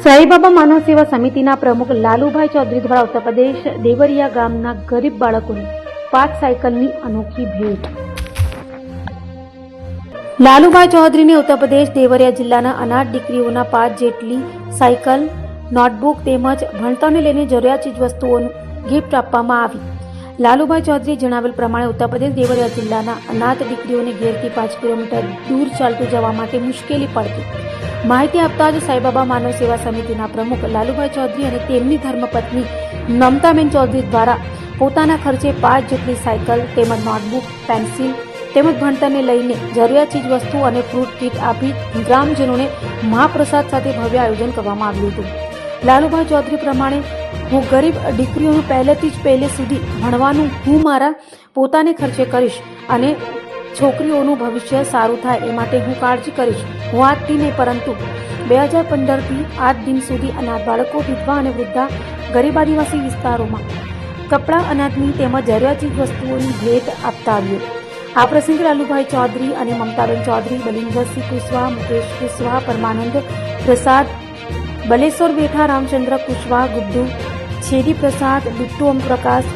સાઈબાબા માનવ સેવા સમિતિના પ્રમુખ લાલુભાઈ ચૌધરી દ્વારા ઉત્તર પ્રદેશ દેવરિયા ગામના ગરીબ બાળકોને 5 સાયકલની અનોખી ભેટ। લાલુભાઈ ચૌધરીને ઉત્તર પ્રદેશ દેવરિયા જિલ્લાના અનાથ દીકરીઓના 5 જેટલી સાયકલ, નોટબુક તેમજ ભણતરને લઈને જરૂરિયાત ચીજવસ્તુઓની ગિફ્ટ આપવામાં આવી। લાલુભાઈ ચૌધરીએ જણાવેલ પ્રમાણે ઉત્તર પ્રદેશ દેવરિયા જિલ્લાના અનાથ દીકરીઓને ઘેરથી 5 કિલોમીટર દૂર ચાલતું જવા માટે મુશ્કેલી પડતી। માહિતી આપતા જ સાઈબાબા માનવ સેવા સમિતિના પ્રમુખ લાલુભાઈ ચૌધરી અને તેમની ધર્મપત્ની મમતાબેન ચૌધરી દ્વારા પોતાના ખર્ચે 5 જેટલી સાયકલ તેમજ નોટબુક, પેન્સિલ તેમજ ભણતરને લઈને જરૂરિયાત ચીજવસ્તુ અને ફ્રૂટ કીટ આપી ગ્રામજનોને મહાપ્રસાદ સાથે ભવ્ય આયોજન કરવામાં આવ્યું હતું। લાલુભાઈ ચૌધરી પ્રમાણે હું ગરીબ દીકરીઓનું પહેલેથી જ પહેલે સુધી ભણવાનું હું મારા પોતાને ખર્ચે કરીશ અને છોકરીઓનું ભવિષ્ય સારું થાય એ માટે હું કાળજી કરીશ। હું આજથી નહીં પરંતુ 2015થી આજ દિન સુધી અનાથ બાળકો, વિધવા અને વૃદ્ધા, ગરીબ આદિવાસી વિસ્તારોમાં કપડાં, અનાજની તેમજ જરૂરિયાત ચીજ વસ્તુઓની ભેટ આપતા આવ્યો। આ પ્રસંગે લાલુભાઈ ચૌધરી અને મમતાબેન ચૌધરી, બલિન્દરસિંહ કુશવાહ, મુકેશ કુશવાહ, પરમાનંદ પ્રસાદ, બલેશ્વર બેઠા, રામચંદ્ર કુશવાહ, ગુડ્ડુ છેદી પ્રસાદ, બિટ્ટુ ઓમ પ્રકાશ,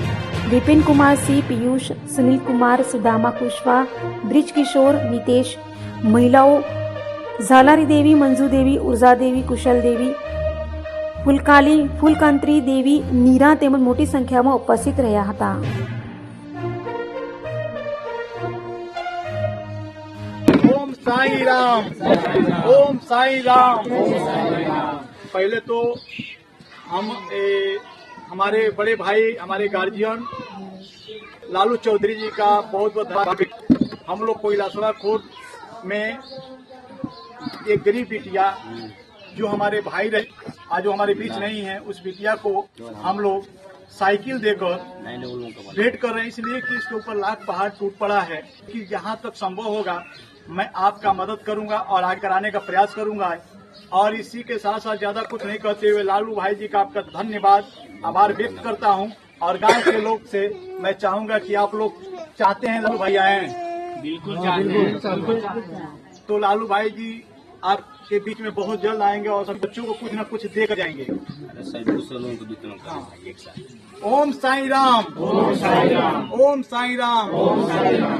વિપિન કુમાર સિંહ, પિયુષ, સુनील कुमार, सुदामा कुशवाह, ब्रिज किशोर, नितेश, महिलाओं झालारी देवी, मंजू देवी, उर्जा देवी, कुशल देवी, फूलकांत्री देवी, नीरा તેમજ મોટી સંખ્યામાં ઉપસ્થિત રહ્યા હતા। ओम साई राम, ओम साई राम। पहले तो हम हमारे बड़े भाई, हमारे गार्जियन लालू चौधरी जी का बहुत बहुत धन्यवाद। हम लोग को इलासरा कोर्ट में एक गरीब बिटिया जो हमारे भाई रहे, आज जो हमारे बीच नहीं है, उस बिटिया को हम लोग साइकिल देकर भेंट कर रहे हैं, इसलिए कि इसके ऊपर लाख पहाड़ टूट पड़ा है कि जहाँ तक संभव होगा मैं आपका मदद करूंगा और आगे कराने का प्रयास करूंगा। और इसी के साथ साथ ज्यादा कुछ नहीं कहते हुए लालू भाई जी का आपका धन्यवाद, आभार व्यक्त करता हूं। और गांव के लोग से मैं चाहूंगा कि आप लोग चाहते हैं लालू भाई आए? बिल्कुल तो लालू भाई जी आपके बीच में बहुत जल्द आएंगे और सब बच्चों को कुछ न कुछ दे कर जाएंगे। ओम साई राम, ओम साई राम, ओम साई राम, ओम साई राम।